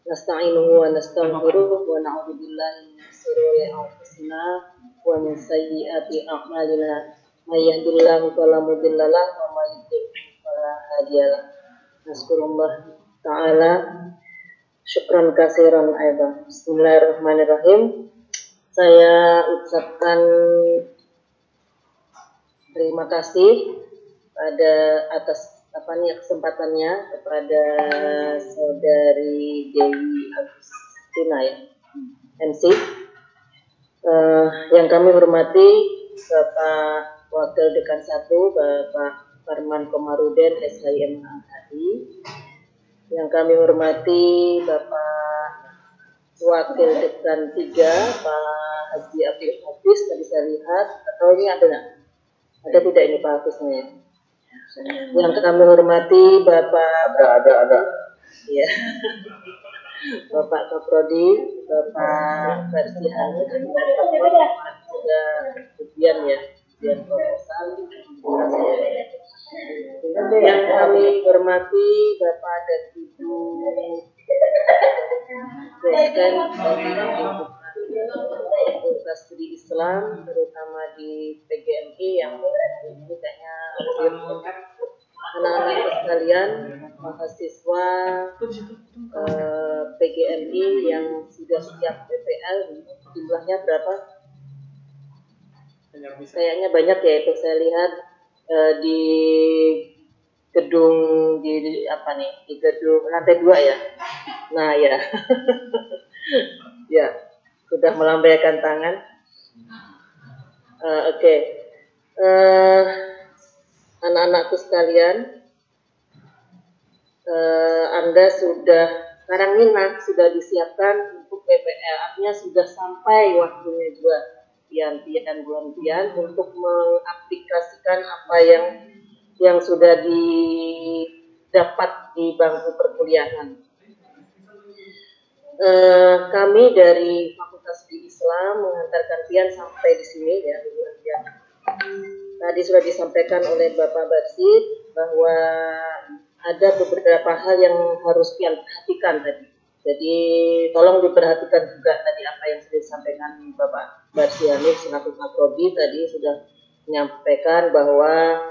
nasta'inuhu wa nastaghfiruh wa na'udzu billahi min shururi anfusina wa min sayyiati a'malina. May yahdihillahu fala mudilla lahu wa may yudlil fala hadiya lahu. Naskurullah ta'ala syukran katsiran aidan. Bismillahirrahmanirrahim. Saya ucapkan terima kasih atas kesempatannya kepada saudari Dewi Agustina ya, MC. Yang kami hormati Bapak Wakil Dekan 1 Bapak Farman Komarudin SHMHI. Yang kami hormati Bapak Wakil Dekan 3 Pak Haji Abdul Hafiz, tadi saya lihat, atau ini ada nggak? Ada tidak ini Pak Hafiznya? Yang kami hormati Bapak ada. Ya. Bapak Kaprodi, Bapak Barsihan, dan Bapak juga ujian ya, ujian proposal. Yang kami hormati Bapak dan Ibu dosen Fakultas Studi Islam, terutama di PGMI yang ini kayaknya anak-anak sekalian, mahasiswa PGMI yang sudah siap PPL, jumlahnya berapa? Kayaknya banyak ya, itu saya lihat di gedung di gedung lantai 2 ya. Nah ya, ya sudah melambaikan tangan. Oke. Anak-anakku sekalian, Anda Karangminang sudah disiapkan untuk PPL, artinya sudah sampai waktunya juga bulan-bulan untuk mengaplikasikan apa yang sudah didapat di bangku perkuliahan. Kami dari Fakultas Studi Islam mengantarkan pian sampai di sini ya. Tadi sudah disampaikan oleh Bapak Barsid bahwa ada beberapa hal yang harus pian perhatikan tadi. Jadi tolong diperhatikan juga tadi apa yang sudah disampaikan Bapak Barsiani selaku Kaprodi tadi sudah menyampaikan bahwa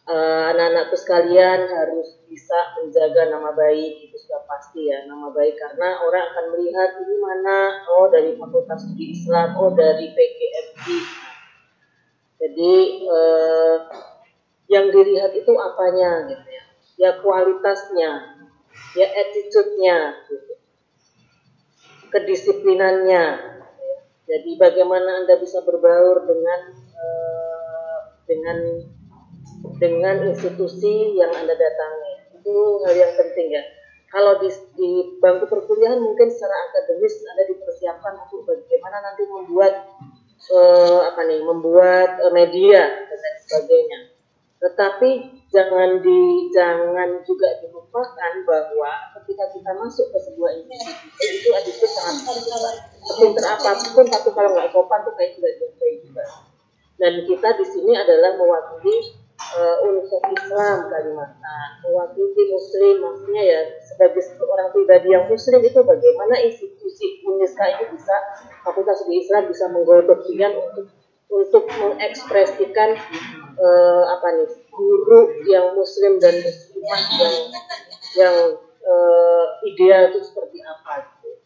anak-anakku sekalian harus bisa menjaga nama baik, itu sudah pasti ya, nama baik, karena orang akan melihat ini mana, oh dari Fakultas Studi Islam, oh dari PGMI. Jadi yang dilihat itu apanya gitu ya kualitasnya, ya attitude-nya gitu, kedisiplinannya. Jadi bagaimana Anda bisa berbaur dengan institusi yang Anda datangi, itu hal yang penting ya. Kalau di bangku perkuliahan mungkin secara akademis Anda dipersiapkan untuk bagaimana nanti membuat media dan sebagainya. Tetapi jangan juga dilupakan bahwa ketika kita masuk ke sebuah institusi itu attitude sangat penting apapun, tapi kalau nggak sopan tuh kayak tidak dihargai juga. Dan kita di sini adalah mewakili unsur Islam Kalimantan, mewakili Muslim, maksudnya ya sebagai seorang pribadi yang Muslim itu bagaimana institusi UNISKA ini bisa, Fakultas Studi Islam bisa menggodok pian untuk mengekspresikan guru yang Muslim dan Muslimah yang ideal itu seperti apa gitu.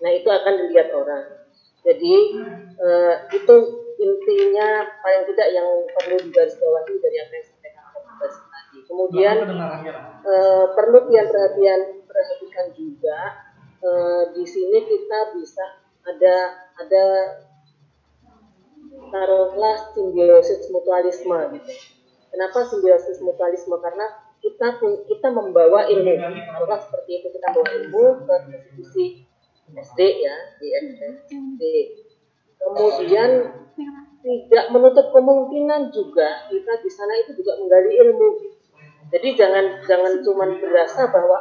Nah itu akan dilihat orang. Jadi itu intinya paling tidak yang perlu digarisbawahi dari apa yang disampaikan oleh Pak Basit tadi. Kemudian perlu perhatikan juga di sini kita bisa ada taruhlah simbiosis mutualisme gitu. Kenapa simbiosis mutualisme? Karena kita membawa ilmu, taruhlah seperti itu, kita bawa ilmu ke institusi SD ya, di SD. Kemudian tidak menutup kemungkinan juga kita di sana itu juga menggali ilmu. Jadi jangan cuma berasa bahwa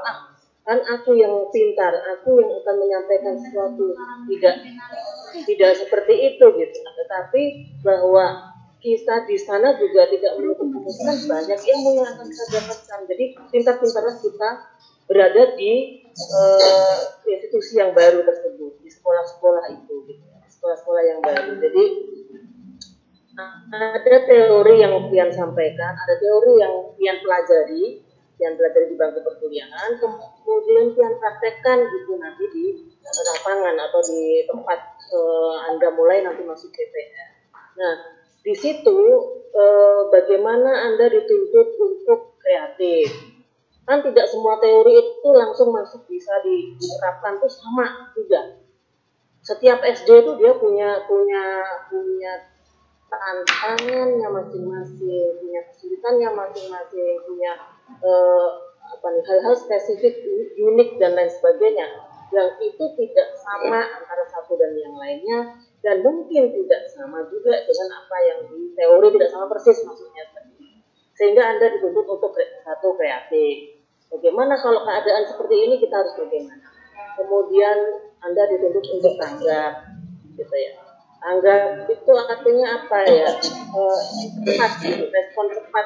kan aku yang pintar, aku yang akan menyampaikan sesuatu, tidak seperti itu gitu. Tetapi bahwa kita di sana juga tidak menutup kemungkinan banyak ilmu yang akan kita dapatkan. Jadi pintar-pintarlah kita berada di institusi yang baru tersebut, di sekolah-sekolah itu, gitu. Sekolah-sekolah yang baru. Jadi ada teori yang Pian sampaikan, ada teori yang Pian pelajari di bangku perkuliahan, kemudian Pian praktekkan gitu nanti di lapangan atau di tempat Anda mulai nanti masuk PPL. Nah, di situ bagaimana Anda dituntut untuk kreatif. Kan tidak semua teori itu langsung masuk bisa diterapkan tuh sama juga. Setiap SD itu dia punya tantangannya masing-masing, punya kesulitannya masing-masing, punya hal-hal spesifik, unik dan lain sebagainya. Yang itu tidak sama antara satu dan yang lainnya, dan mungkin tidak sama juga dengan apa yang di teori, tidak sama persis maksudnya. Sehingga Anda dituntut untuk satu kreatif. Bagaimana kalau keadaan seperti ini, kita harus bagaimana? Kemudian Anda dituntut untuk tanggap, gitu ya. Anggap itu artinya apa ya? Cepat, respon cepat,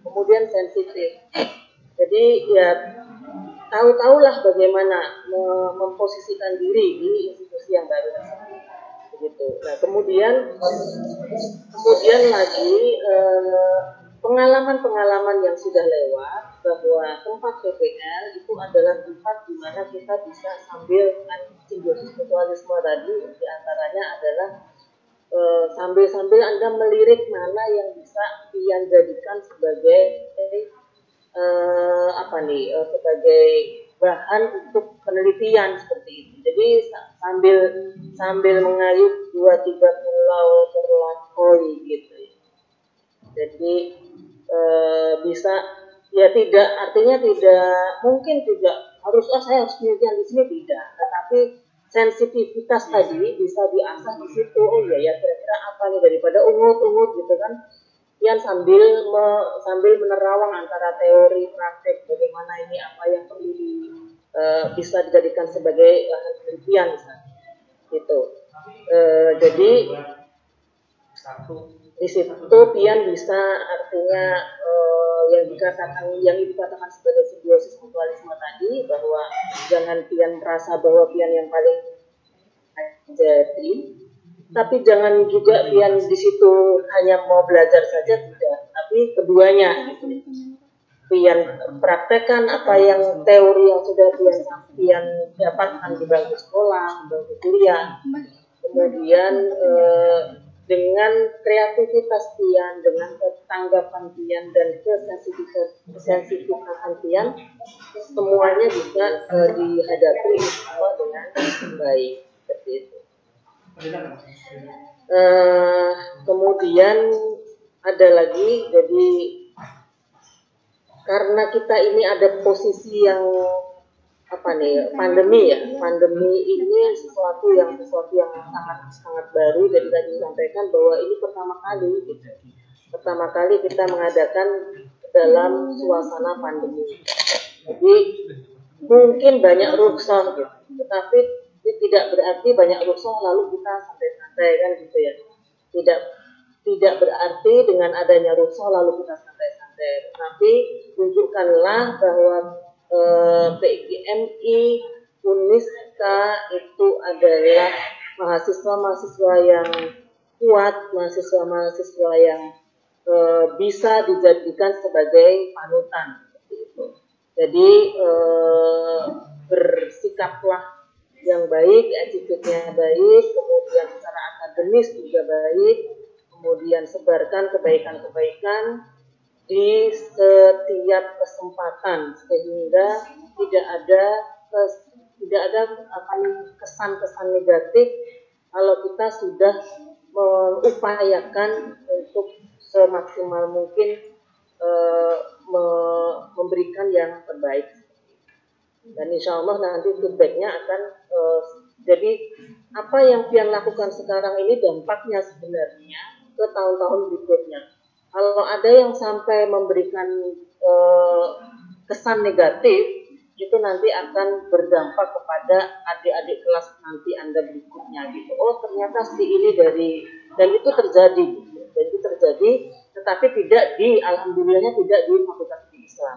kemudian sensitif. Jadi ya tahu-tahulah bagaimana memposisikan diri di institusi yang baru begitu. Nah kemudian lagi pengalaman-pengalaman yang sudah lewat, bahwa tempat PPL itu adalah tempat di mana kita bisa sambil simbiosis mutualisme tadi, diantaranya adalah sambil Anda melirik mana yang bisa Pian jadikan sebagai sebagai bahan untuk penelitian seperti itu. Jadi sambil mengayuh 2-3 pulau terlampaui gitu ya. Jadi bisa ya, tidak artinya tidak mungkin tidak harus saya harus penelitian di sini, tidak, tetapi sensitivitas tadi bisa diasah di situ. Oh ya kira-kira apa nih, daripada ungut gitu kan, Pian sambil menerawang antara teori praktek, bagaimana ini apa yang perlu bisa dijadikan sebagai lahan penelitian misalnya gitu. Jadi di situ Pian bisa artinya yang dikatakan sebagai simbiosis mutualisme tadi, bahwa jangan Pian merasa bahwa Pian yang paling jadi, tapi jangan juga Pian di situ hanya mau belajar saja, tidak, tapi keduanya. Pian praktekkan apa yang teori yang sudah Pian dapatkan di bangku sekolah, di bangku kuliah. Kemudian dengan kreativitas Pian, dengan ketanggapan Pian dan kesensitivitas Pian, semuanya bisa dihadapi semua dengan baik, seperti itu. Kemudian ada lagi, jadi karena kita ini ada posisi yang pandemi ini sesuatu yang sangat baru. Jadi tadi disampaikan bahwa ini pertama kali kita mengadakan dalam suasana pandemi. Jadi mungkin banyak rukshoh gitu, tetapi tidak berarti banyak rukshoh lalu kita santai-santai kan gitu ya. Tidak berarti dengan adanya rukshoh lalu kita santai-santai, tetapi tunjukkanlah bahwa PIGMI Uniska itu adalah mahasiswa-mahasiswa yang kuat, mahasiswa-mahasiswa yang bisa dijadikan sebagai panutan. Jadi bersikaplah yang baik, attitude-nya baik, kemudian secara akademis juga baik, kemudian sebarkan kebaikan-kebaikan di setiap kesempatan, sehingga tidak ada kesan-kesan negatif kalau kita sudah mengupayakan untuk semaksimal mungkin memberikan yang terbaik. Dan insya Allah nanti feedbacknya akan jadi apa yang Pian lakukan sekarang ini dampaknya sebenarnya ke tahun-tahun berikutnya. Kalau ada yang sampai memberikan kesan negatif, itu nanti akan berdampak kepada adik-adik kelas nanti Anda berikutnya gitu. Oh ternyata si ini dari dan itu terjadi, tetapi tidak di alhamdulillahnya tidak di fakultas Islam.